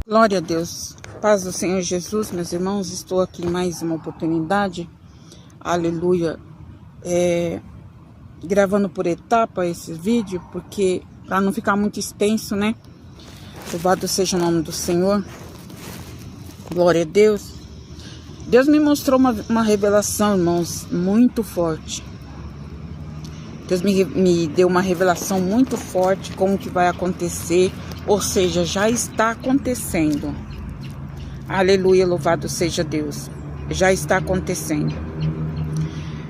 Glória a Deus. Paz do Senhor Jesus, meus irmãos. Estou aqui em mais uma oportunidade. Aleluia. Gravando por etapa esse vídeo, porque para não ficar muito extenso, né? Louvado seja o nome do Senhor. Glória a Deus. Deus me mostrou uma revelação, irmãos, muito forte. Deus me deu uma revelação muito forte como que vai acontecer, ou seja, já está acontecendo. Aleluia, louvado seja Deus. Já está acontecendo.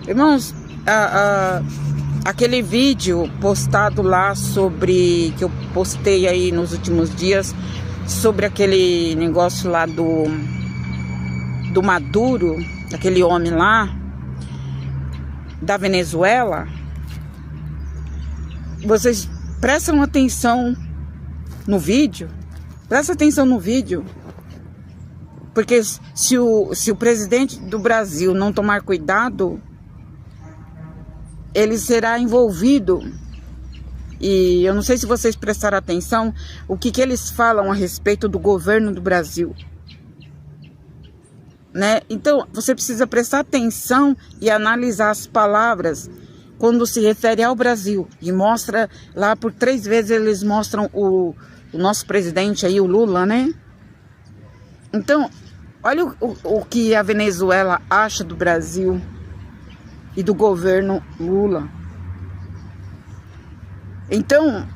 Irmãos, aquele vídeo postado lá sobre, que eu postei aí nos últimos dias, sobre aquele negócio lá do Maduro, aquele homem lá, da Venezuela. Vocês prestam atenção no vídeo? Presta atenção no vídeo. Porque se o presidente do Brasil não tomar cuidado, ele será envolvido. E eu não sei se vocês prestaram atenção o que eles falam a respeito do governo do Brasil, né? Então você precisa prestar atenção e analisar as palavras quando se refere ao Brasil. E mostra lá por 3 vezes, eles mostram o nosso presidente aí, o Lula, né? Então, olha o que a Venezuela acha do Brasil e do governo Lula. Então,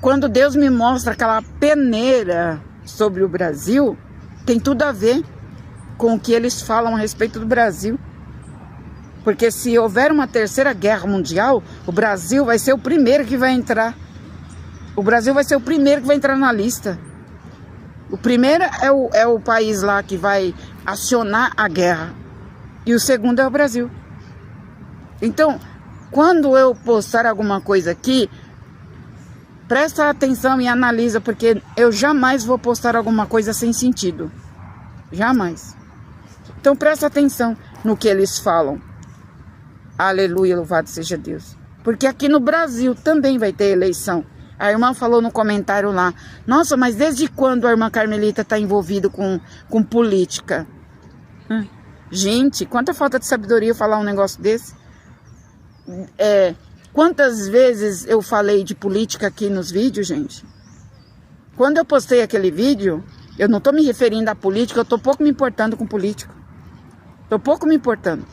quando Deus me mostra aquela peneira sobre o Brasil, tem tudo a ver com o que eles falam a respeito do Brasil. Porque se houver uma terceira guerra mundial, o Brasil vai ser o primeiro que vai entrar. O Brasil vai ser o primeiro que vai entrar na lista. O primeiro é o país lá que vai acionar a guerra. E o segundo é o Brasil. Então, quando eu postar alguma coisa aqui, presta atenção e analisa, porque eu jamais vou postar alguma coisa sem sentido. Jamais. Então presta atenção no que eles falam. Aleluia, louvado seja Deus. Porque aqui no Brasil também vai ter eleição. A irmã falou no comentário lá: nossa, mas desde quando a irmã Carmelita está envolvida com política? Gente, quanta falta de sabedoria falar um negócio desse. Quantas vezes eu falei de política aqui nos vídeos, gente? Quando eu postei aquele vídeo, eu não estou me referindo à política, eu estou pouco me importando com político. Estou pouco me importando.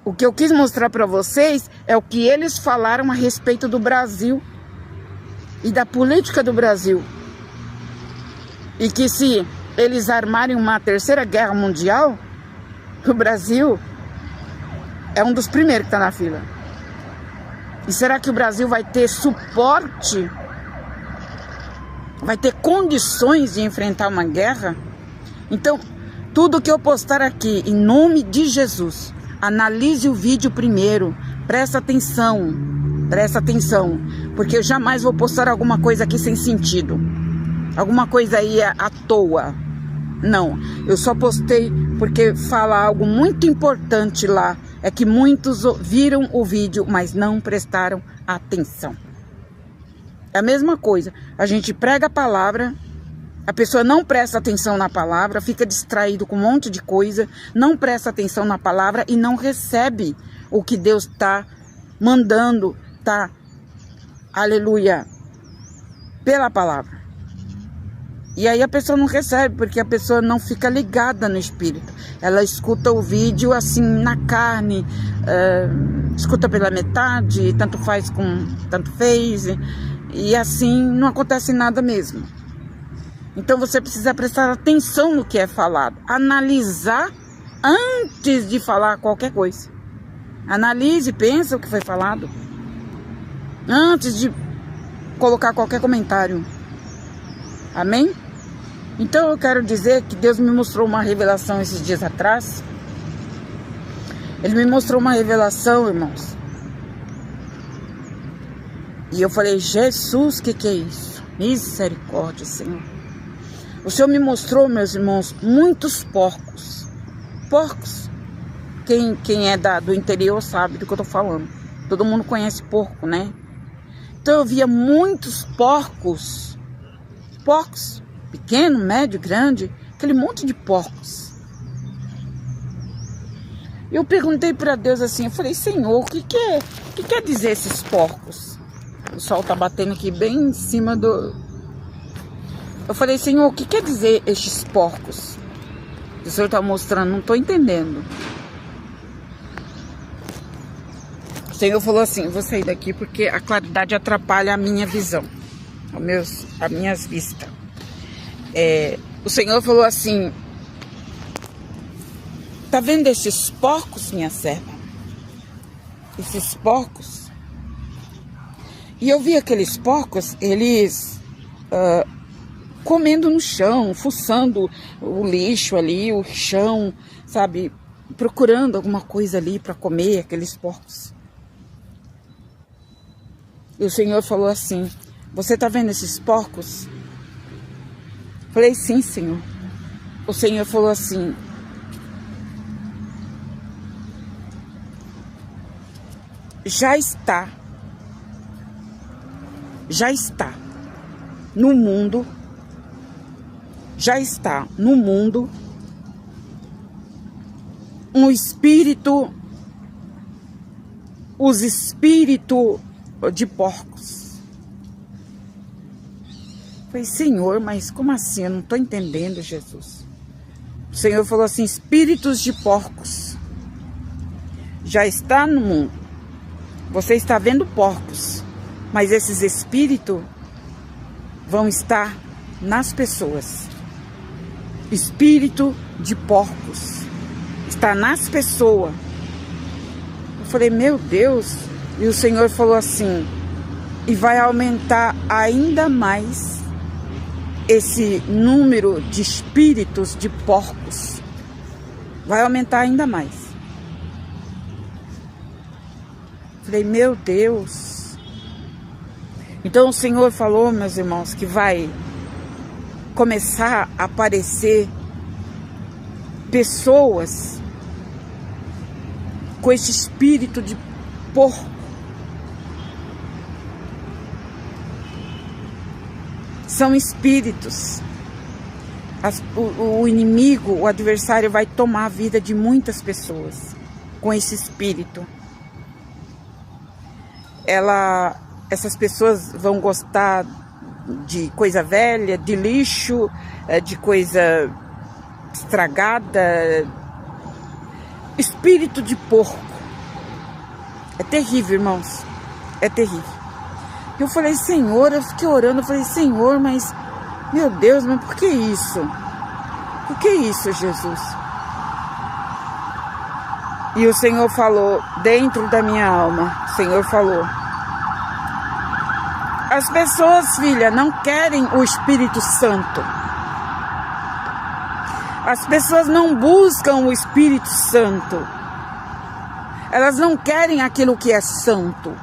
O que eu quis mostrar para vocês é o que eles falaram a respeito do Brasil e da política do Brasil. E que se eles armarem uma terceira guerra mundial, o Brasil é um dos primeiros que está na fila. E será que o Brasil vai ter suporte? Vai ter condições de enfrentar uma guerra? Então, tudo que eu postar aqui, em nome de Jesus, analise o vídeo primeiro, presta atenção, porque eu jamais vou postar alguma coisa aqui sem sentido, alguma coisa aí à toa. Não, eu só postei porque fala algo muito importante lá, é que muitos viram o vídeo, mas não prestaram atenção. É a mesma coisa, a gente prega a palavra, a pessoa não presta atenção na palavra, fica distraído com um monte de coisa, não presta atenção na palavra e não recebe o que Deus está mandando, tá? Aleluia, pela palavra. E aí a pessoa não recebe, porque a pessoa não fica ligada no espírito. Ela escuta o vídeo assim na carne, escuta pela metade, tanto faz com tanto fez, e assim não acontece nada mesmo. Então você precisa prestar atenção no que é falado, analisar antes de falar qualquer coisa. Analise, pensa o que foi falado, antes de colocar qualquer comentário. Amém? Então eu quero dizer que Deus me mostrou uma revelação esses dias atrás. Ele me mostrou uma revelação, irmãos. E eu falei: Jesus, que é isso? Misericórdia, Senhor. O Senhor me mostrou, meus irmãos, muitos porcos. Porcos. Quem é do interior sabe do que eu tô falando. Todo mundo conhece porco, né? Então eu via muitos porcos pequeno, médio, grande, aquele monte de porcos. Eu perguntei para Deus assim, eu falei, Senhor, o que quer dizer esses porcos? O sol tá batendo aqui bem em cima do... Eu falei, Senhor, o que quer dizer estes porcos? O Senhor tá mostrando, não tô entendendo. O Senhor falou assim, vou sair daqui porque a claridade atrapalha a minha visão, as minhas vistas. O Senhor falou assim, tá vendo esses porcos, minha serva? Esses porcos. E eu vi aqueles porcos, eles comendo no chão, fuçando o lixo ali, o chão, sabe? Procurando alguma coisa ali para comer, aqueles porcos. E o Senhor falou assim, você tá vendo esses porcos? Falei, sim, Senhor. O Senhor falou assim, já está no mundo os espíritos de porcos. Falei, Senhor, mas como assim? Eu não estou entendendo, Jesus. O Senhor falou assim, espíritos de porcos. Já está no mundo. Você está vendo porcos, mas esses espíritos vão estar nas pessoas. Espírito de porcos está nas pessoas. Eu falei, meu Deus. E o Senhor falou assim, e vai aumentar ainda mais esse número de espíritos de porcos. Vai aumentar ainda mais. Falei, meu Deus. Então o Senhor falou, meus irmãos, que vai começar a aparecer pessoas com esse espírito de porco. São espíritos. O inimigo, o adversário vai tomar a vida de muitas pessoas com esse espírito. Essas pessoas vão gostar de coisa velha, de lixo, de coisa estragada. Espírito de porco. É terrível, irmãos. É terrível. Eu falei, Senhor, eu fiquei orando, eu falei, Senhor, mas, meu Deus, mas por que isso? Por que isso, Jesus? E o Senhor falou, dentro da minha alma, o Senhor falou, as pessoas, filha, não querem o Espírito Santo. As pessoas não buscam o Espírito Santo. Elas não querem aquilo que é santo.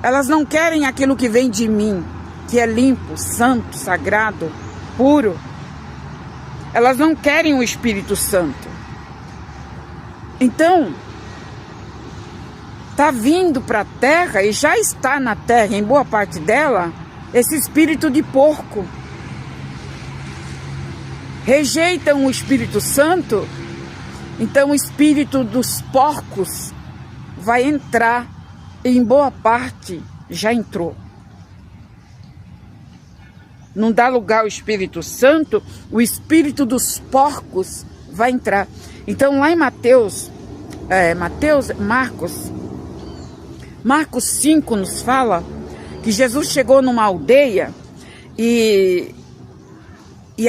Elas não querem aquilo que vem de mim, que é limpo, santo, sagrado, puro. Elas não querem o Espírito Santo. Então, está vindo para a terra e já está na terra, em boa parte dela, esse espírito de porco. Rejeitam o Espírito Santo, então o espírito dos porcos vai entrar. Em boa parte já entrou. Não dá lugar ao Espírito Santo, o espírito dos porcos vai entrar. Então lá em Marcos 5 nos fala que Jesus chegou numa aldeia e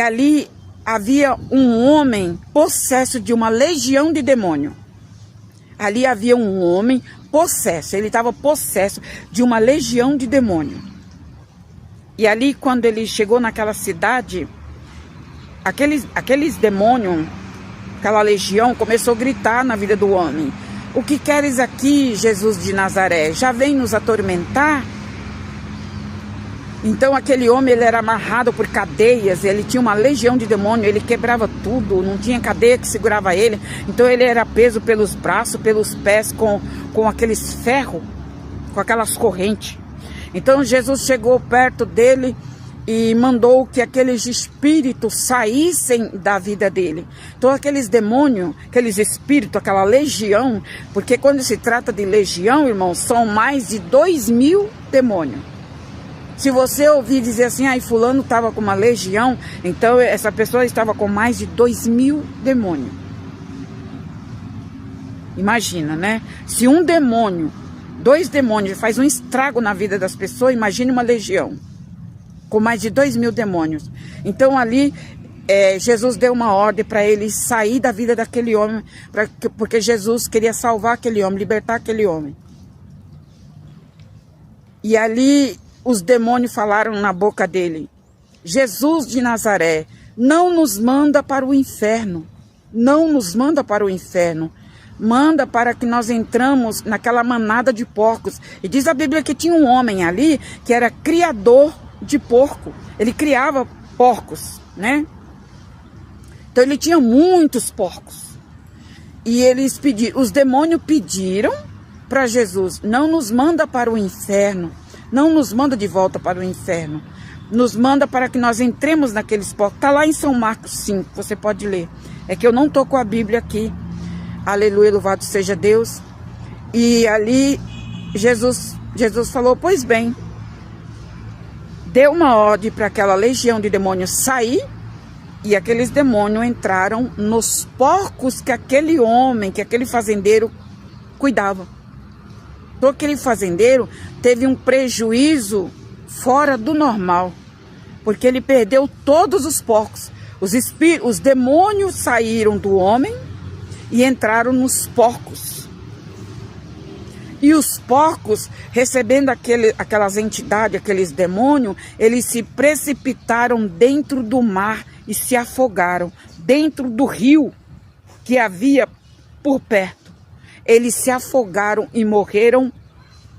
ali havia um homem possesso de uma legião de demônio. Ali havia um homem possesso, ele estava possesso de uma legião de demônio. E ali, quando ele chegou naquela cidade, aqueles demônios, aquela legião, começou a gritar na vida do homem: o que queres aqui, Jesus de Nazaré? Já vem nos atormentar? Então aquele homem, ele era amarrado por cadeias, ele tinha uma legião de demônio, ele quebrava tudo, não tinha cadeia que segurava ele. Então ele era preso pelos braços, pelos pés, com aqueles ferros, com aquelas correntes. Então Jesus chegou perto dele e mandou que aqueles espíritos saíssem da vida dele. Então aqueles demônios, aqueles espíritos, aquela legião, porque quando se trata de legião, irmãos, são mais de 2.000 demônios. Se você ouvir dizer assim, fulano estava com uma legião, então essa pessoa estava com mais de 2.000 demônios. Imagina, né? Se um demônio, 2 demônios faz um estrago na vida das pessoas, imagine uma legião com mais de 2.000 demônios. Então ali Jesus deu uma ordem para ele sair da vida daquele homem, porque Jesus queria salvar aquele homem, libertar aquele homem. E ali os demônios falaram na boca dele: Jesus de Nazaré, não nos manda para o inferno, não nos manda para o inferno, manda para que nós entramos naquela manada de porcos. E diz a Bíblia que tinha um homem ali que era criador de porco, ele criava porcos, né? Então ele tinha muitos porcos. E eles pediram, os demônios pediram para Jesus: não nos manda para o inferno, não nos manda de volta para o inferno, nos manda para que nós entremos naqueles porcos. Está lá em São Marcos 5, você pode ler. É que eu não estou com a Bíblia aqui. Aleluia, louvado seja Deus. E ali Jesus falou: pois bem, deu uma ordem para aquela legião de demônios sair, e aqueles demônios entraram nos porcos que aquele homem, que aquele fazendeiro cuidava. Então aquele fazendeiro teve um prejuízo fora do normal, porque ele perdeu todos os porcos. Os demônios saíram do homem e entraram nos porcos. E os porcos, recebendo aquelas entidades, aqueles demônios, eles se precipitaram dentro do mar e se afogaram. Dentro do rio que havia por perto. Eles se afogaram e morreram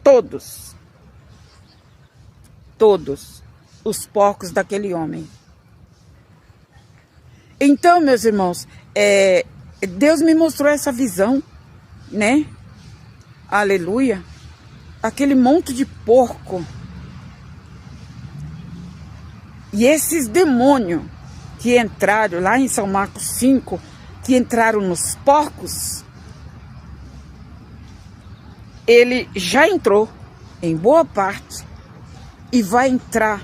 todos. Todos os porcos daquele homem. Então, meus irmãos, Deus me mostrou essa visão, né? Aleluia. Aquele monte de porco. E esses demônios que entraram lá em São Marcos 5, que entraram nos porcos, ele já entrou em boa parte e vai entrar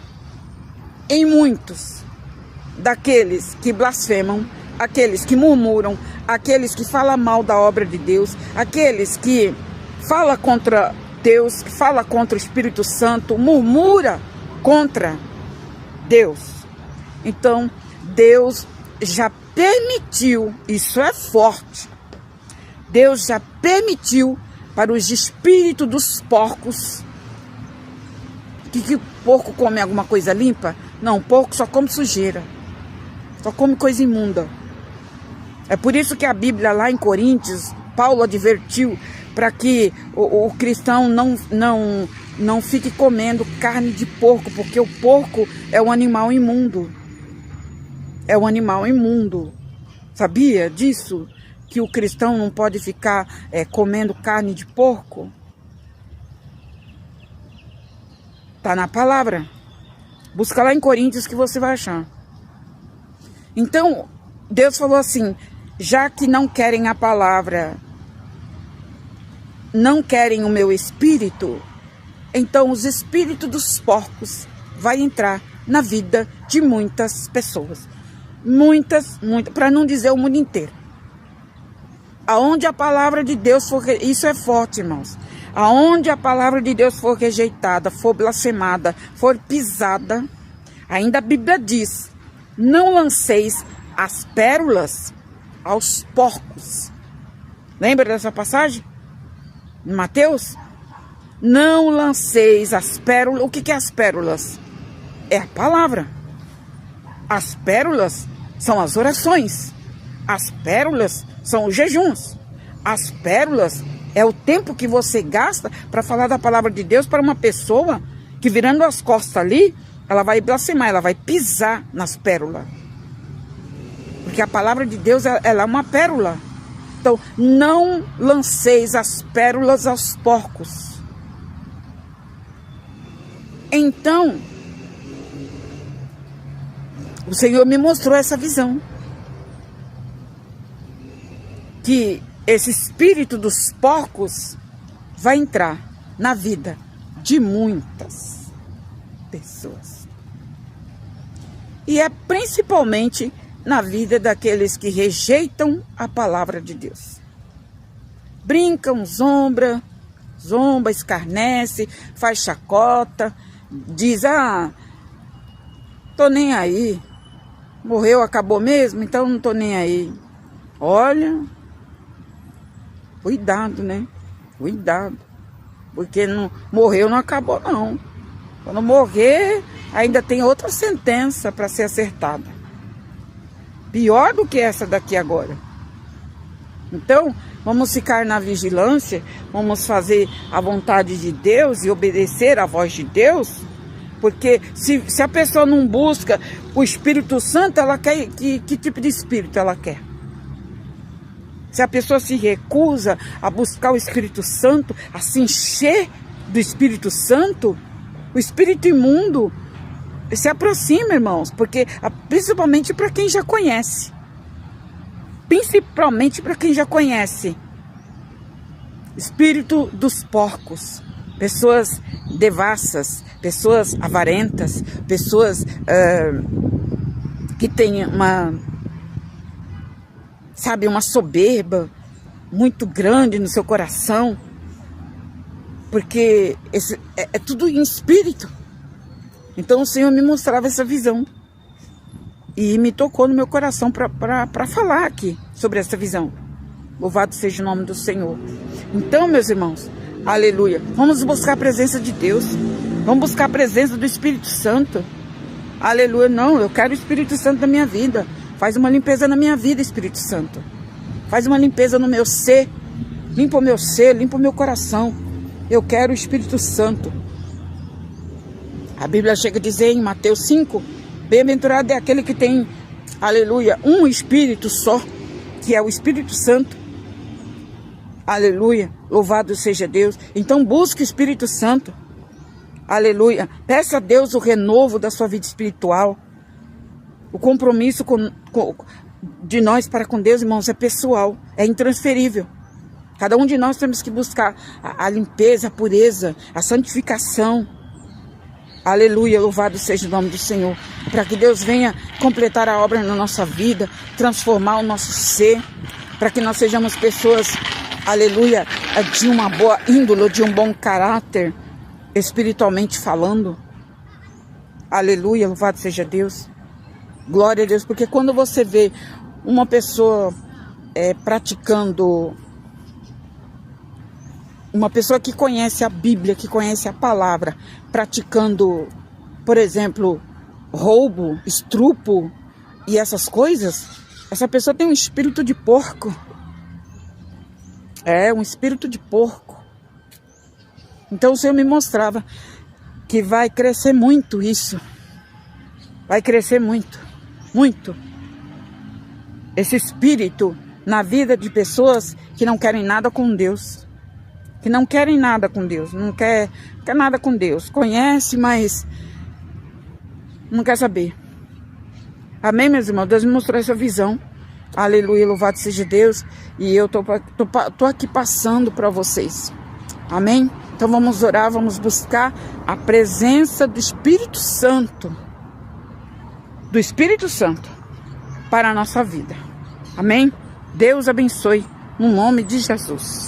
em muitos daqueles que blasfemam, aqueles que murmuram, aqueles que falam mal da obra de Deus, aqueles que falam contra Deus, que falam contra o Espírito Santo, murmura contra Deus. Então, Deus já permitiu, isso é forte, Deus já permitiu para os espíritos dos porcos, que porco come alguma coisa limpa? Não, porco só come sujeira, só come coisa imunda. É por isso que a Bíblia lá em Coríntios, Paulo advertiu para que o cristão não fique comendo carne de porco, porque o porco é um animal imundo. É um animal imundo. Sabia disso? Que o cristão não pode ficar comendo carne de porco? Tá na palavra. Busca lá em Coríntios que você vai achar. Então, Deus falou assim: já que não querem a palavra, não querem o meu espírito, então os espíritos dos porcos vai entrar na vida de muitas pessoas. Muitas, para não dizer o mundo inteiro. Aonde a palavra de Deus for, isso é forte, irmãos. Aonde a palavra de Deus for rejeitada, for blasfemada, for pisada, ainda a Bíblia diz: não lanceis as pérolas aos porcos. Lembra dessa passagem? Em Mateus? Não lanceis as pérolas. O que é as pérolas? É a palavra. As pérolas são as orações. As pérolas são os jejuns. As pérolas é o tempo que você gasta para falar da palavra de Deus para uma pessoa que, virando as costas ali, ela vai blasfemar, ela vai pisar nas pérolas. Porque a palavra de Deus, ela é uma pérola. Então, não lanceis as pérolas aos porcos. Então, O Senhor me mostrou essa visão. Que esse espírito dos porcos vai entrar na vida de muitas pessoas. E é principalmente na vida daqueles que rejeitam a palavra de Deus. Brincam, zomba, escarnece, faz chacota, diz, tô nem aí. Morreu, acabou mesmo, então não tô nem aí. Olha, cuidado, né? Cuidado. Porque não morreu, não acabou, não. Quando morrer, ainda tem outra sentença para ser acertada. Pior do que essa daqui agora. Então, vamos ficar na vigilância, vamos fazer a vontade de Deus e obedecer à voz de Deus. Porque se a pessoa não busca o Espírito Santo, ela quer que tipo de espírito ela quer? Se a pessoa se recusa a buscar o Espírito Santo, a se encher do Espírito Santo, o espírito imundo se aproxima, irmãos, porque principalmente para quem já conhece. Principalmente para quem já conhece. Espírito dos porcos, pessoas devassas, pessoas avarentas, pessoas que têm uma soberba muito grande no seu coração, porque é tudo em espírito. Então o Senhor me mostrava essa visão e me tocou no meu coração para falar aqui sobre essa visão. Louvado seja o nome do Senhor. Então, meus irmãos, aleluia, vamos buscar a presença de Deus, vamos buscar a presença do Espírito Santo. Aleluia. Não, eu quero o Espírito Santo na minha vida. Faz uma limpeza na minha vida, Espírito Santo. Faz uma limpeza no meu ser. Limpa o meu ser, limpa o meu coração. Eu quero o Espírito Santo. A Bíblia chega a dizer em Mateus 5, bem-aventurado é aquele que tem, aleluia, um Espírito só, que é o Espírito Santo. Aleluia, louvado seja Deus. Então busque o Espírito Santo. Aleluia, peça a Deus o renovo da sua vida espiritual. O compromisso de nós para com Deus, irmãos, é pessoal, é intransferível. Cada um de nós temos que buscar a limpeza, a pureza, a santificação. Aleluia, louvado seja o nome do Senhor. Para que Deus venha completar a obra na nossa vida, transformar o nosso ser, para que nós sejamos pessoas, aleluia, de uma boa índole, de um bom caráter, espiritualmente falando. Aleluia, louvado seja Deus. Glória a Deus, porque quando você vê uma pessoa praticando, uma pessoa que conhece a Bíblia, que conhece a palavra, praticando, por exemplo, roubo, estupro e essas coisas, essa pessoa tem um espírito de porco. É, um espírito de porco. Então o Senhor me mostrava que vai crescer muito isso. Vai crescer muito, muito. Esse espírito na vida de pessoas que não querem nada com Deus. Que não querem nada com Deus, não quer nada com Deus. Conhece, mas não quer saber. Amém, meus irmãos? Deus me mostrou essa visão. Aleluia, louvado seja Deus. E eu tô aqui passando para vocês. Amém? Então vamos orar, vamos buscar a presença do Espírito Santo. Do Espírito Santo para a nossa vida. Amém? Deus abençoe no nome de Jesus.